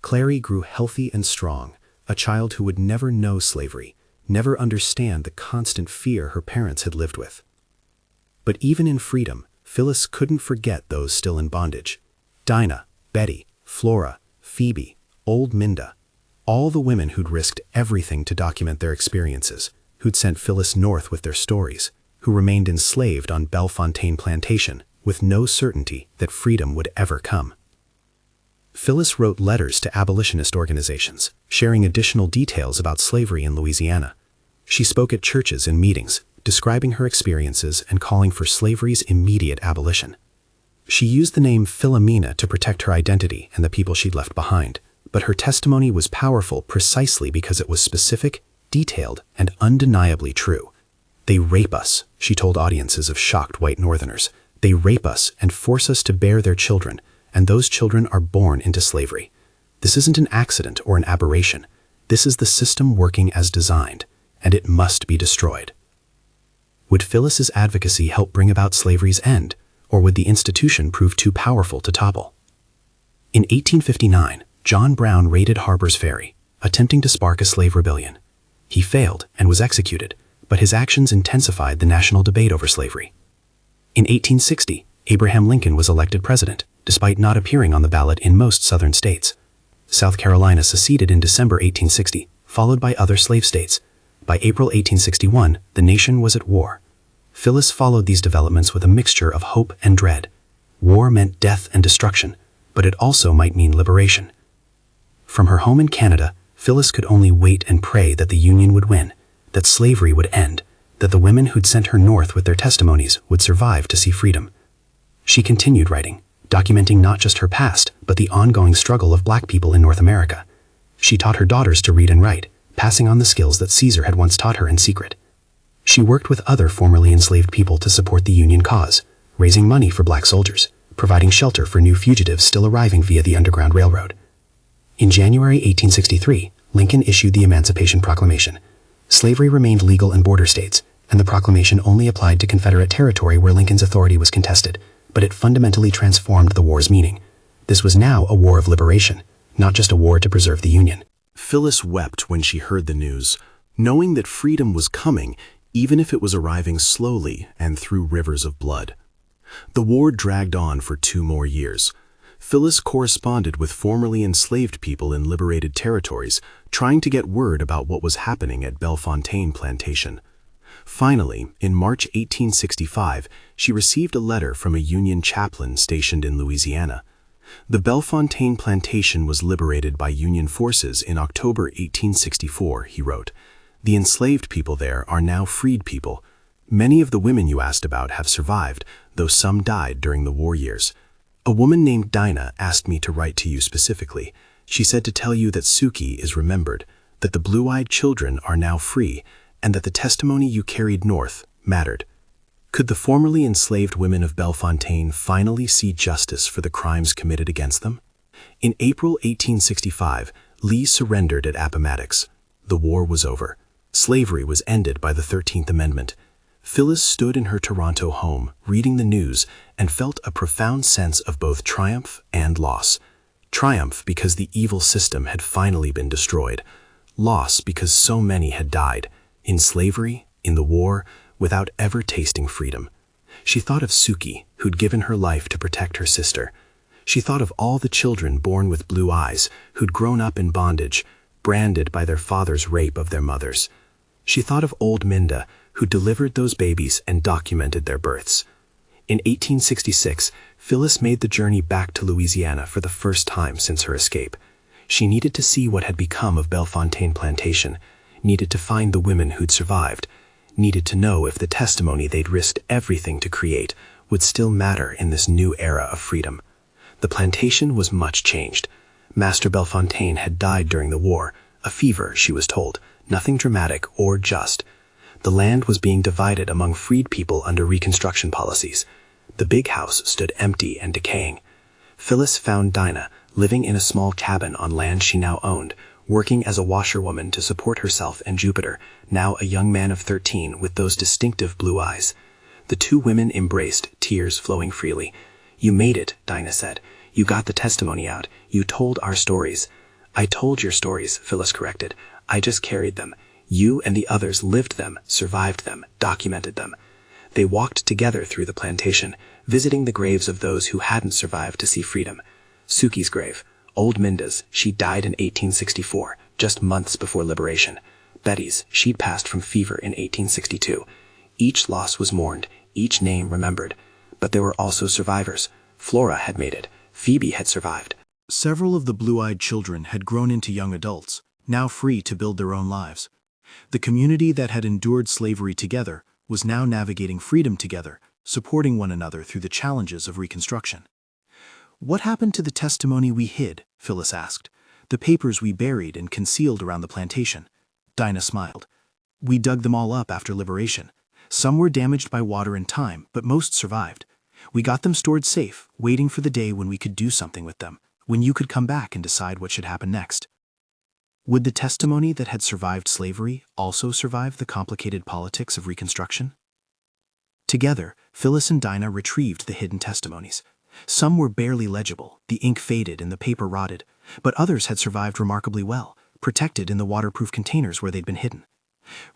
Clary grew healthy and strong, a child who would never know slavery, never understand the constant fear her parents had lived with. But even in freedom, Phyllis couldn't forget those still in bondage. Dinah, Betty, Flora, Phoebe, old Minda, all the women who'd risked everything to document their experiences, who'd sent Phyllis north with their stories, who remained enslaved on Bellefontaine Plantation with no certainty that freedom would ever come. Phyllis wrote letters to abolitionist organizations, sharing additional details about slavery in Louisiana. She spoke at churches and meetings, describing her experiences and calling for slavery's immediate abolition. She used the name Philomena to protect her identity and the people she'd left behind, but her testimony was powerful precisely because it was specific, detailed, and undeniably true. "They rape us," she told audiences of shocked white Northerners. "They rape us and force us to bear their children, and those children are born into slavery. This isn't an accident or an aberration. This is the system working as designed, and it must be destroyed." Would Phyllis's advocacy help bring about slavery's end, or would the institution prove too powerful to topple? In 1859, John Brown raided Harper's Ferry, attempting to spark a slave rebellion. He failed and was executed, but his actions intensified the national debate over slavery. In 1860, Abraham Lincoln was elected president, despite not appearing on the ballot in most southern states. South Carolina seceded in December 1860, followed by other slave states. By April 1861, the nation was at war. Phyllis followed these developments with a mixture of hope and dread. War meant death and destruction, but it also might mean liberation. From her home in Canada, Phyllis could only wait and pray that the Union would win, that slavery would end, that the women who'd sent her north with their testimonies would survive to see freedom. She continued writing, documenting not just her past, but the ongoing struggle of black people in North America. She taught her daughters to read and write, passing on the skills that Caesar had once taught her in secret. She worked with other formerly enslaved people to support the Union cause, raising money for black soldiers, providing shelter for new fugitives still arriving via the Underground Railroad. In January 1863, Lincoln issued the Emancipation Proclamation. Slavery remained legal in border states, and the proclamation only applied to Confederate territory where Lincoln's authority was contested, but it fundamentally transformed the war's meaning. This was now a war of liberation, not just a war to preserve the Union. Phyllis wept when she heard the news, knowing that freedom was coming, even if it was arriving slowly and through rivers of blood. The war dragged on for 2 more years. Phyllis corresponded with formerly enslaved people in liberated territories, trying to get word about what was happening at Bellefontaine Plantation. Finally, in March 1865, she received a letter from a Union chaplain stationed in Louisiana. The Bellefontaine Plantation was liberated by Union forces in October 1864, he wrote. The enslaved people there are now freed people. Many of the women you asked about have survived, though some died during the war years. A woman named Dinah asked me to write to you specifically. She said to tell you that Suki is remembered, that the blue-eyed children are now free, and that the testimony you carried north mattered. Could the formerly enslaved women of Bellefontaine finally see justice for the crimes committed against them? In April 1865, Lee surrendered at Appomattox. The war was over. Slavery was ended by the 13th Amendment. Phyllis stood in her Toronto home, reading the news, and felt a profound sense of both triumph and loss. Triumph because the evil system had finally been destroyed. Loss because so many had died, in slavery, in the war, without ever tasting freedom. She thought of Suki, who'd given her life to protect her sister. She thought of all the children born with blue eyes, who'd grown up in bondage, branded by their father's rape of their mothers. She thought of old Minda, who delivered those babies and documented their births. In 1866, Phyllis made the journey back to Louisiana for the first time since her escape. She needed to see what had become of Bellefontaine Plantation, needed to find the women who'd survived, needed to know if the testimony they'd risked everything to create would still matter in this new era of freedom. The plantation was much changed. Master Bellefontaine had died during the war, a fever, she was told, nothing dramatic or just. The land was being divided among freed people under Reconstruction policies. The big house stood empty and decaying. Phyllis found Dinah, living in a small cabin on land she now owned, working as a washerwoman to support herself and Jupiter, now a young man of 13 with those distinctive blue eyes. The 2 women embraced, tears flowing freely. "You made it," Dinah said. "You got the testimony out. You told our stories." "I told your stories," Phyllis corrected. "I just carried them. You and the others lived them, survived them, documented them." They walked together through the plantation, visiting the graves of those who hadn't survived to see freedom. Suki's grave, old Minda's, she died in 1864, just months before liberation. Betty's, she'd passed from fever in 1862. Each loss was mourned, each name remembered. But there were also survivors. Flora had made it. Phoebe had survived. Several of the blue-eyed children had grown into young adults, now free to build their own lives. The community that had endured slavery together was now navigating freedom together, supporting one another through the challenges of Reconstruction. "What happened to the testimony we hid?" Phyllis asked. "The papers we buried and concealed around the plantation?" Dinah smiled. "We dug them all up after liberation. Some were damaged by water and time, but most survived. We got them stored safe, waiting for the day when we could do something with them, when you could come back and decide what should happen next." Would the testimony that had survived slavery also survive the complicated politics of Reconstruction? Together, Phyllis and Dinah retrieved the hidden testimonies. Some were barely legible, the ink faded and the paper rotted, but others had survived remarkably well, protected in the waterproof containers where they'd been hidden.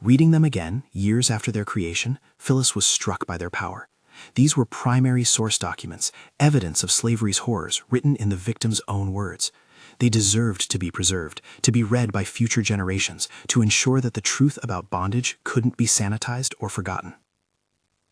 Reading them again, years after their creation, Phyllis was struck by their power. These were primary source documents, evidence of slavery's horrors, written in the victims' own words. They deserved to be preserved, to be read by future generations, to ensure that the truth about bondage couldn't be sanitized or forgotten.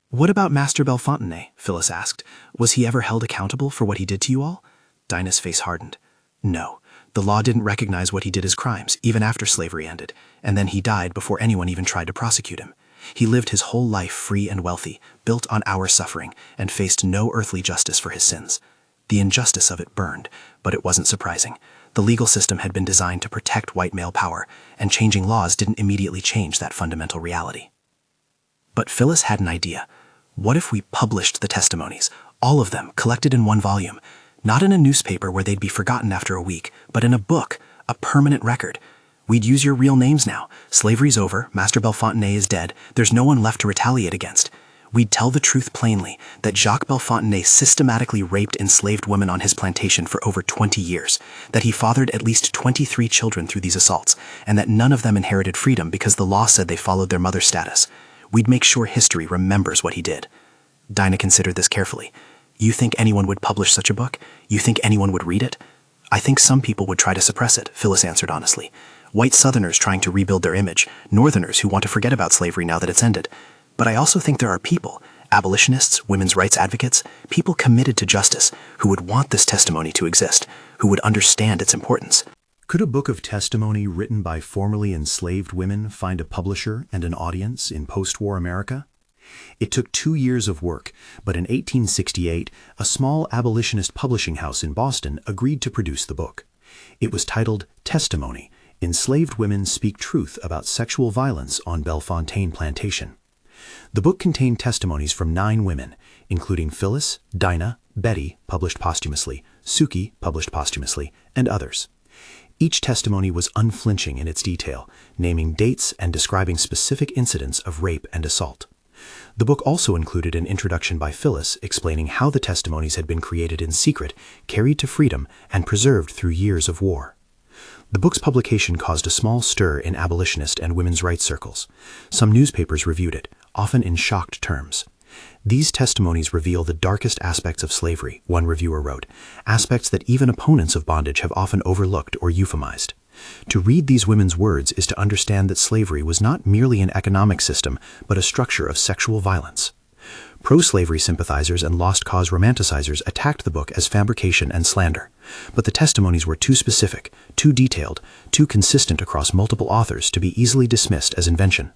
"What about Master Bellefontaine?" Phyllis asked. "Was he ever held accountable for what he did to you all?" Dinah's face hardened. "No. The law didn't recognize what he did as crimes, even after slavery ended, and then he died before anyone even tried to prosecute him. He lived his whole life free and wealthy, built on our suffering, and faced no earthly justice for his sins. The injustice of it burned, but it wasn't surprising. The legal system had been designed to protect white male power, and changing laws didn't immediately change that fundamental reality." But Phyllis had an idea. What if we published the testimonies, all of them, collected in one volume? Not in a newspaper where they'd be forgotten after a week, but in a book, a permanent record. We'd use your real names now. Slavery's over, Master Bellefontaine is dead, there's no one left to retaliate against. We'd tell the truth plainly, that Jacques Bellefontaine systematically raped enslaved women on his plantation for over 20 years, that he fathered at least 23 children through these assaults, and that none of them inherited freedom because the law said they followed their mother's status. We'd make sure history remembers what he did. Dinah considered this carefully. "You think anyone would publish such a book? You think anyone would read it?" "I think some people would try to suppress it," Phyllis answered honestly. "White Southerners trying to rebuild their image, Northerners who want to forget about slavery now that it's ended. But I also think there are people, abolitionists, women's rights advocates, people committed to justice, who would want this testimony to exist, who would understand its importance." Could a book of testimony written by formerly enslaved women find a publisher and an audience in post-war America? It took 2 years of work, but in 1868, a small abolitionist publishing house in Boston agreed to produce the book. It was titled Testimony: Enslaved Women Speak Truth About Sexual Violence on Bellefontaine Plantation. The book contained testimonies from 9 women, including Phyllis, Dinah, Betty, published posthumously, Sukey, published posthumously, and others. Each testimony was unflinching in its detail, naming dates and describing specific incidents of rape and assault. The book also included an introduction by Phyllis explaining how the testimonies had been created in secret, carried to freedom, and preserved through years of war. The book's publication caused a small stir in abolitionist and women's rights circles. Some newspapers reviewed it, often in shocked terms. "These testimonies reveal the darkest aspects of slavery," one reviewer wrote, "aspects that even opponents of bondage have often overlooked or euphemized. To read these women's words is to understand that slavery was not merely an economic system, but a structure of sexual violence." Pro-slavery sympathizers and lost cause romanticizers attacked the book as fabrication and slander, but the testimonies were too specific, too detailed, too consistent across multiple authors to be easily dismissed as invention.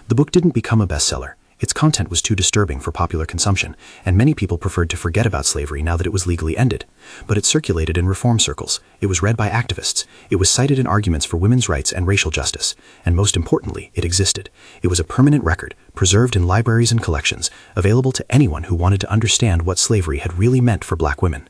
The book didn't become a bestseller. Its content was too disturbing for popular consumption, and many people preferred to forget about slavery now that it was legally ended. But it circulated in reform circles, it was read by activists, it was cited in arguments for women's rights and racial justice, and most importantly, it existed. It was a permanent record, preserved in libraries and collections, available to anyone who wanted to understand what slavery had really meant for black women.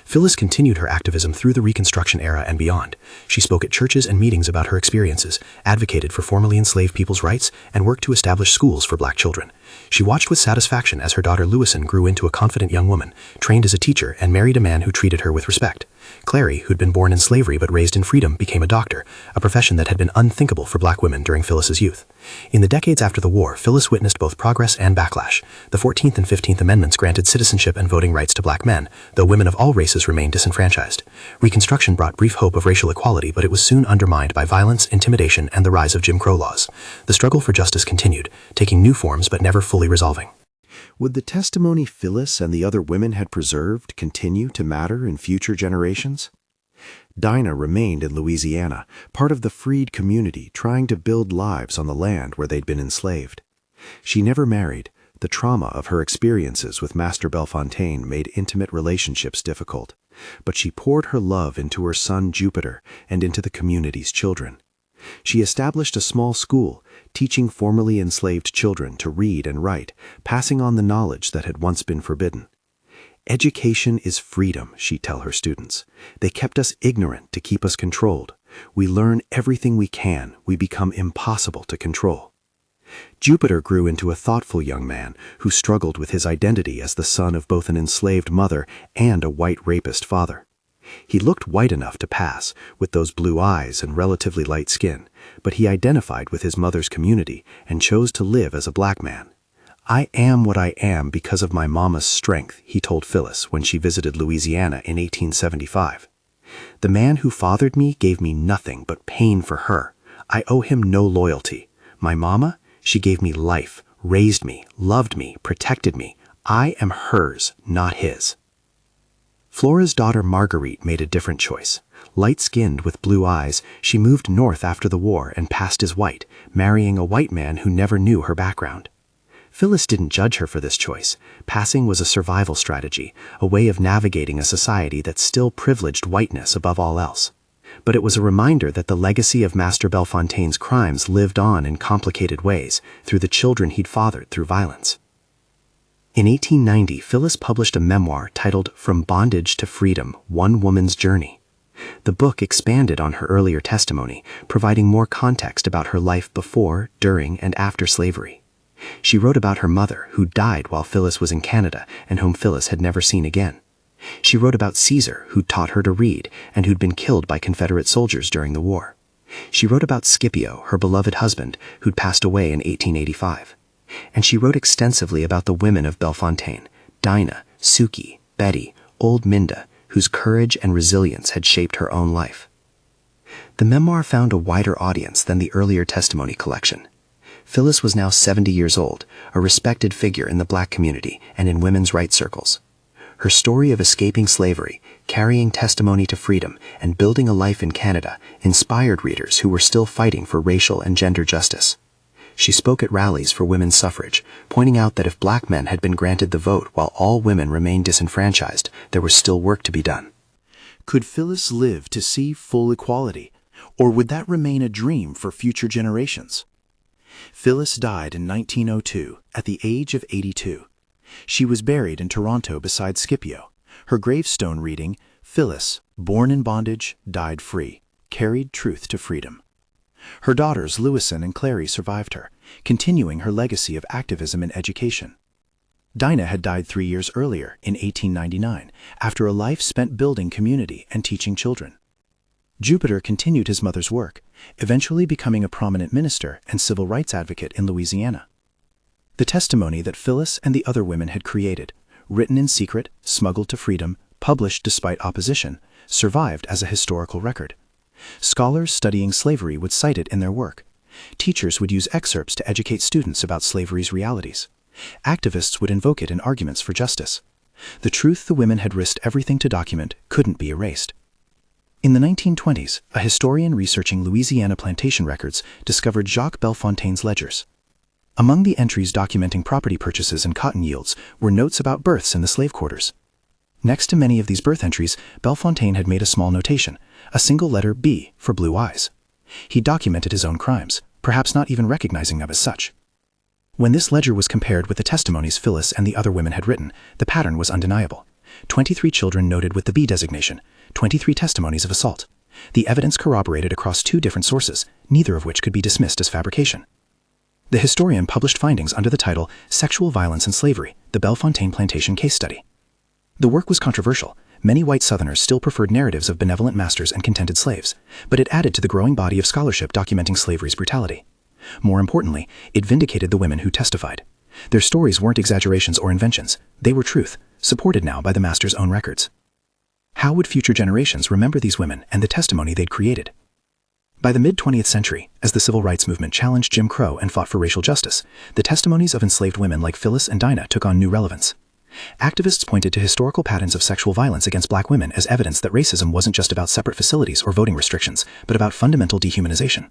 Phyllis continued her activism through the Reconstruction era and beyond. She spoke at churches and meetings about her experiences, advocated for formerly enslaved people's rights, and worked to establish schools for black children. She watched with satisfaction as her daughter Louison grew into a confident young woman, trained as a teacher, and married a man who treated her with respect. Clary, who'd been born in slavery but raised in freedom, became a doctor, a profession that had been unthinkable for black women during Phyllis's youth. In the decades after the war, Phyllis witnessed both progress and backlash. The 14th and 15th Amendments granted citizenship and voting rights to black men, though women of all races remained disenfranchised. Reconstruction brought brief hope of racial equality, but it was soon undermined by violence, intimidation, and the rise of Jim Crow laws. The struggle for justice continued, taking new forms but never fully resolving. Would the testimony Phyllis and the other women had preserved continue to matter in future generations? Dinah remained in Louisiana, part of the freed community trying to build lives on the land where they'd been enslaved. She never married. The trauma of her experiences with Master Bellefontaine made intimate relationships difficult, but she poured her love into her son Jupiter and into the community's children. She established a small school, teaching formerly enslaved children to read and write, passing on the knowledge that had once been forbidden. "Education is freedom," she'd tell her students. "They kept us ignorant to keep us controlled. We learn everything we can. We become impossible to control." Jupiter grew into a thoughtful young man who struggled with his identity as the son of both an enslaved mother and a white rapist father. He looked white enough to pass, with those blue eyes and relatively light skin, but he identified with his mother's community and chose to live as a black man. "I am what I am because of my mama's strength," he told Phyllis when she visited Louisiana in 1875. "The man who fathered me gave me nothing but pain for her. I owe him no loyalty. My mama, she gave me life, raised me, loved me, protected me. I am hers, not his." Flora's daughter Marguerite made a different choice. Light-skinned with blue eyes, she moved north after the war and passed as white, marrying a white man who never knew her background. Phyllis didn't judge her for this choice. Passing was a survival strategy, a way of navigating a society that still privileged whiteness above all else. But it was a reminder that the legacy of Master Belfontaine's crimes lived on in complicated ways through the children he'd fathered through violence. In 1890, Phyllis published a memoir titled From Bondage to Freedom, One Woman's Journey. The book expanded on her earlier testimony, providing more context about her life before, during, and after slavery. She wrote about her mother, who died while Phyllis was in Canada and whom Phyllis had never seen again. She wrote about Caesar, who taught her to read and who'd been killed by Confederate soldiers during the war. She wrote about Scipio, her beloved husband, who'd passed away in 1885. And she wrote extensively about the women of Bellefontaine, Dinah, Suki, Betty, Old Minda, whose courage and resilience had shaped her own life. The memoir found a wider audience than the earlier testimony collection. Phyllis was now 70 years old, a respected figure in the black community and in women's rights circles. Her story of escaping slavery, carrying testimony to freedom, and building a life in Canada inspired readers who were still fighting for racial and gender justice. She spoke at rallies for women's suffrage, pointing out that if black men had been granted the vote while all women remained disenfranchised, there was still work to be done. Could Phyllis live to see full equality, or would that remain a dream for future generations? Phyllis died in 1902 at the age of 82. She was buried in Toronto beside Scipio, her gravestone reading, "Phyllis, born in bondage, died free, carried truth to freedom." Her daughters Louison and Clary survived her, continuing her legacy of activism and education. Dinah had died 3 years earlier, in 1899, after a life spent building community and teaching children. Jupiter continued his mother's work, eventually becoming a prominent minister and civil rights advocate in Louisiana. The testimony that Phyllis and the other women had created, written in secret, smuggled to freedom, published despite opposition, survived as a historical record. Scholars studying slavery would cite it in their work. Teachers would use excerpts to educate students about slavery's realities. Activists would invoke it in arguments for justice. The truth the women had risked everything to document couldn't be erased. In the 1920s, a historian researching Louisiana plantation records discovered Jacques Bellefontaine's ledgers. Among the entries documenting property purchases and cotton yields were notes about births in the slave quarters. Next to many of these birth entries, Bellefontaine had made a small notation, a single letter B for blue eyes. He documented his own crimes, perhaps not even recognizing them as such. When this ledger was compared with the testimonies Phyllis and the other women had written, the pattern was undeniable. 23 children noted with the B designation, 23 testimonies of assault. The evidence corroborated across 2 different sources, neither of which could be dismissed as fabrication. The historian published findings under the title Sexual Violence and Slavery, the Bellefontaine Plantation Case Study. The work was controversial. Many white Southerners still preferred narratives of benevolent masters and contented slaves, but it added to the growing body of scholarship documenting slavery's brutality. More importantly, it vindicated the women who testified. Their stories weren't exaggerations or inventions. They were truth, supported now by the master's own records. How would future generations remember these women and the testimony they'd created? By the mid-20th century, as the civil rights movement challenged Jim Crow and fought for racial justice, the testimonies of enslaved women like Phyllis and Dinah took on new relevance. Activists pointed to historical patterns of sexual violence against black women as evidence that racism wasn't just about separate facilities or voting restrictions, but about fundamental dehumanization.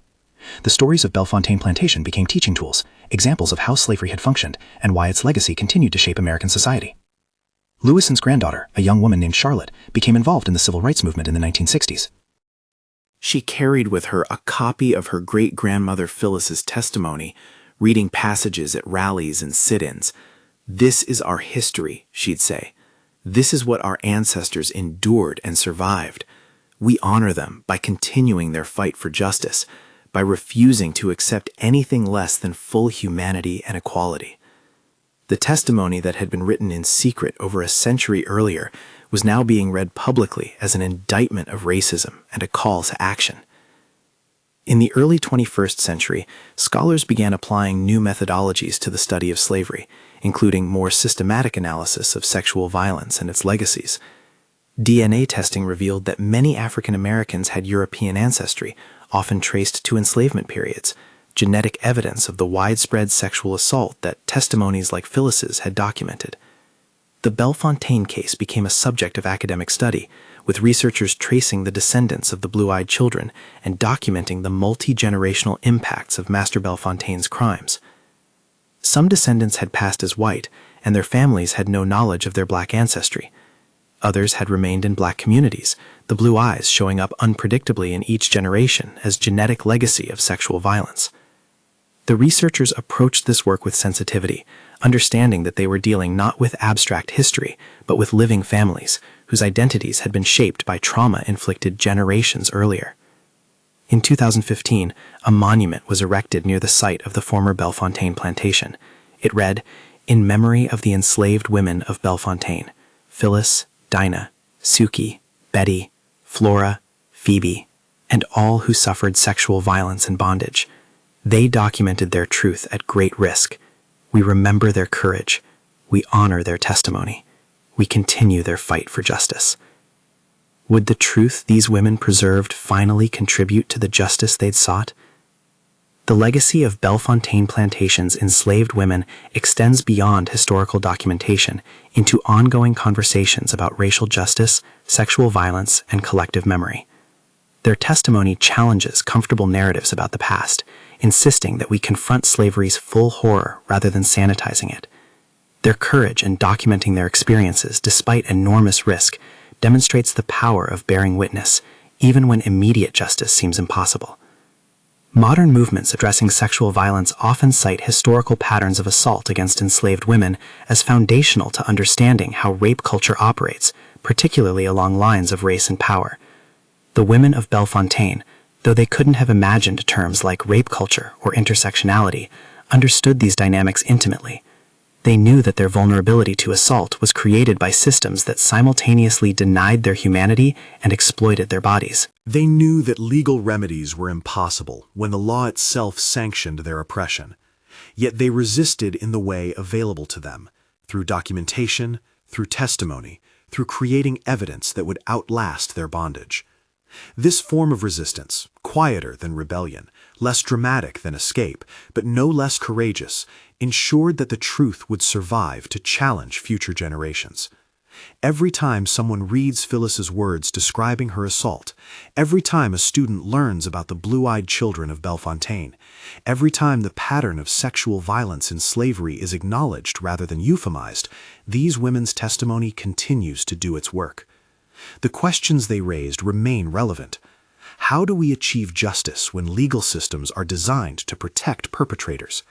The stories of Bellefontaine Plantation became teaching tools, examples of how slavery had functioned and why its legacy continued to shape American society. Louison's granddaughter, a young woman named Charlotte, became involved in the civil rights movement in the 1960s. She carried with her a copy of her great-grandmother Phyllis's testimony, reading passages at rallies and sit-ins. "This is our history," she'd say. "This is what our ancestors endured and survived. We honor them by continuing their fight for justice, by refusing to accept anything less than full humanity and equality. The testimony that had been written in secret over a century earlier was now being read publicly as an indictment of racism and a call to action. In the early 21st century, scholars began applying new methodologies to the study of slavery, including more systematic analysis of sexual violence and its legacies. DNA testing revealed that many African Americans had European ancestry, often traced to enslavement periods, genetic evidence of the widespread sexual assault that testimonies like Phyllis's had documented. The Bellefontaine case became a subject of academic study, with researchers tracing the descendants of the blue-eyed children and documenting the multi-generational impacts of Master Bellefontaine's crimes. Some descendants had passed as white, and their families had no knowledge of their black ancestry. Others had remained in black communities, the blue eyes showing up unpredictably in each generation as genetic legacy of sexual violence. The researchers approached this work with sensitivity, understanding that they were dealing not with abstract history, but with living families whose identities had been shaped by trauma inflicted generations earlier. In 2015, a monument was erected near the site of the former Bellefontaine plantation. It read, "In memory of the enslaved women of Bellefontaine, Phyllis, Dinah, Suki, Betty, Flora, Phoebe, and all who suffered sexual violence and bondage. They documented their truth at great risk. We remember their courage. We honor their testimony. We continue their fight for justice." Would the truth these women preserved finally contribute to the justice they'd sought? The legacy of Bellefontaine Plantation's enslaved women extends beyond historical documentation into ongoing conversations about racial justice, sexual violence, and collective memory. Their testimony challenges comfortable narratives about the past, insisting that we confront slavery's full horror rather than sanitizing it. Their courage in documenting their experiences despite enormous risk demonstrates the power of bearing witness, even when immediate justice seems impossible. Modern movements addressing sexual violence often cite historical patterns of assault against enslaved women as foundational to understanding how rape culture operates, particularly along lines of race and power. The women of Bellefontaine, though they couldn't have imagined terms like rape culture or intersectionality, understood these dynamics intimately. They knew that their vulnerability to assault was created by systems that simultaneously denied their humanity and exploited their bodies. They knew that legal remedies were impossible when the law itself sanctioned their oppression. Yet they resisted in the way available to them, through documentation, through testimony, through creating evidence that would outlast their bondage. This form of resistance, quieter than rebellion, less dramatic than escape, but no less courageous, ensured that the truth would survive to challenge future generations. Every time someone reads Phyllis's words describing her assault, every time a student learns about the blue-eyed children of Bellefontaine, every time the pattern of sexual violence in slavery is acknowledged rather than euphemized, these women's testimony continues to do its work. The questions they raised remain relevant. How do we achieve justice when legal systems are designed to protect perpetrators?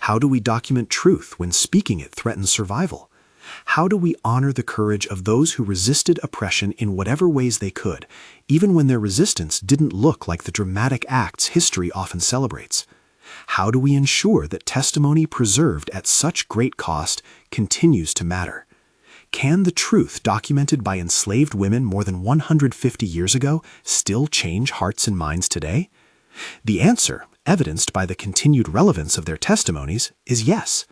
How do we document truth when speaking it threatens survival? How do we honor the courage of those who resisted oppression in whatever ways they could, even when their resistance didn't look like the dramatic acts history often celebrates? How do we ensure that testimony preserved at such great cost continues to matter? Can the truth documented by enslaved women more than 150 years ago still change hearts and minds today? The answer, evidenced by the continued relevance of their testimonies, is yes.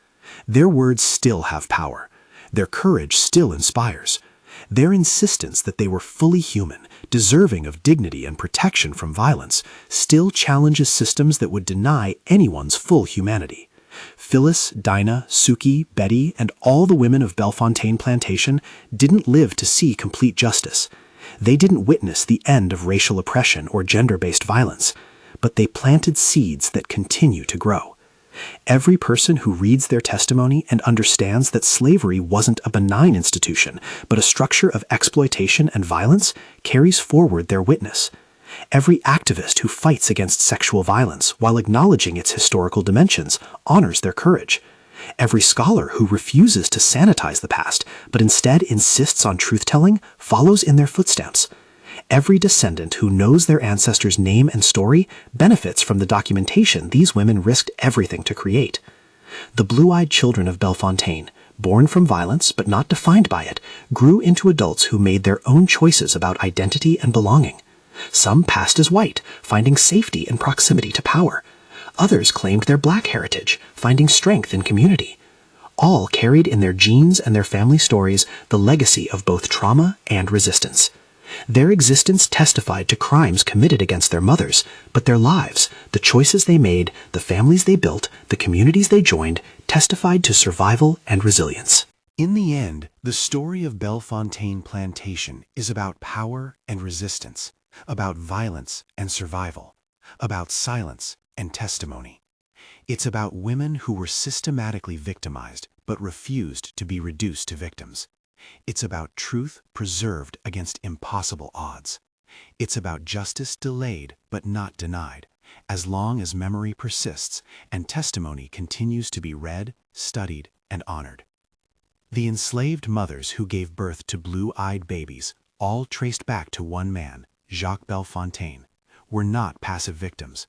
Their words still have power. Their courage still inspires. Their insistence that they were fully human, deserving of dignity and protection from violence, still challenges systems that would deny anyone's full humanity. Phyllis, Dinah, Suki, Betty, and all the women of Bellefontaine Plantation didn't live to see complete justice. They didn't witness the end of racial oppression or gender-based violence, but they planted seeds that continue to grow. Every person who reads their testimony and understands that slavery wasn't a benign institution, but a structure of exploitation and violence, carries forward their witness. Every activist who fights against sexual violence while acknowledging its historical dimensions honors their courage. Every scholar who refuses to sanitize the past, but instead insists on truth-telling, follows in their footsteps. Every descendant who knows their ancestors' name and story benefits from the documentation these women risked everything to create. The blue-eyed children of Bellefontaine, born from violence but not defined by it, grew into adults who made their own choices about identity and belonging. Some passed as white, finding safety in proximity to power. Others claimed their black heritage, finding strength in community. All carried in their genes and their family stories the legacy of both trauma and resistance. Their existence testified to crimes committed against their mothers, but their lives, the choices they made, the families they built, the communities they joined, testified to survival and resilience. In the end, the story of Bellefontaine Plantation is about power and resistance, about violence and survival, about silence and testimony. It's about women who were systematically victimized but refused to be reduced to victims. It's about truth preserved against impossible odds. It's about justice delayed but not denied, as long as memory persists and testimony continues to be read, studied, and honored. The enslaved mothers who gave birth to blue-eyed babies, all traced back to one man, Jacques Bellefontaine, were not passive victims.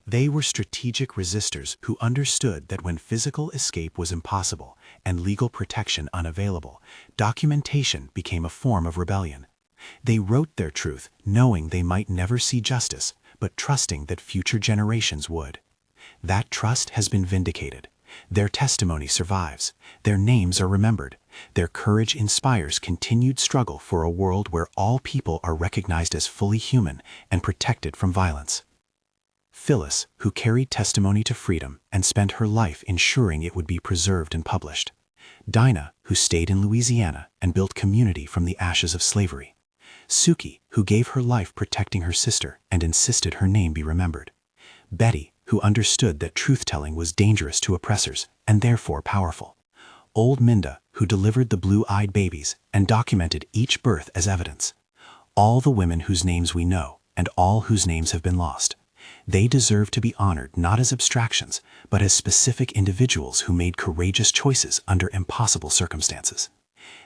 They were strategic resistors who understood that when physical escape was impossible and legal protection unavailable, documentation became a form of rebellion. They wrote their truth knowing they might never see justice, but trusting that future generations would. That trust has been vindicated. Their testimony survives. Their names are remembered. Their courage inspires continued struggle for a world where all people are recognized as fully human and protected from violence. Phyllis, who carried testimony to freedom and spent her life ensuring it would be preserved and published. Dinah, who stayed in Louisiana and built community from the ashes of slavery. Suki, who gave her life protecting her sister and insisted her name be remembered. Betty, who understood that truth-telling was dangerous to oppressors and therefore powerful. Old Minda, who delivered the blue-eyed babies and documented each birth as evidence. All the women whose names we know and all whose names have been lost. They deserve to be honored not as abstractions, but as specific individuals who made courageous choices under impossible circumstances.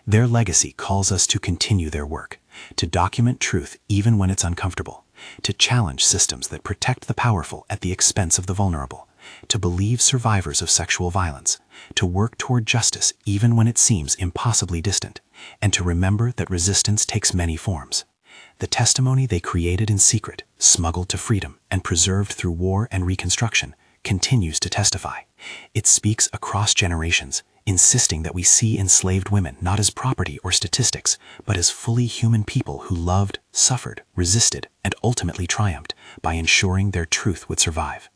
Their legacy calls us to continue their work, to document truth even when it's uncomfortable, to challenge systems that protect the powerful at the expense of the vulnerable, to believe survivors of sexual violence, to work toward justice even when it seems impossibly distant, and to remember that resistance takes many forms. The testimony they created in secret, smuggled to freedom, and preserved through war and reconstruction, continues to testify. It speaks across generations, insisting that we see enslaved women not as property or statistics, but as fully human people who loved, suffered, resisted, and ultimately triumphed by ensuring their truth would survive.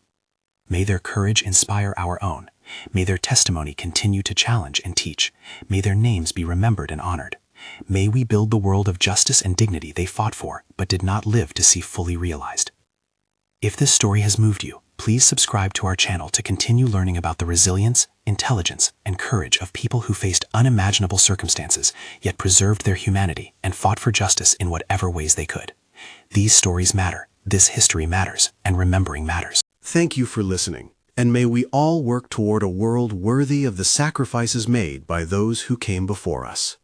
May their courage inspire our own. May their testimony continue to challenge and teach. May their names be remembered and honored. May we build the world of justice and dignity they fought for but did not live to see fully realized. If this story has moved you, please subscribe to our channel to continue learning about the resilience, intelligence, and courage of people who faced unimaginable circumstances yet preserved their humanity and fought for justice in whatever ways they could. These stories matter, this history matters, and remembering matters. Thank you for listening, and may we all work toward a world worthy of the sacrifices made by those who came before us.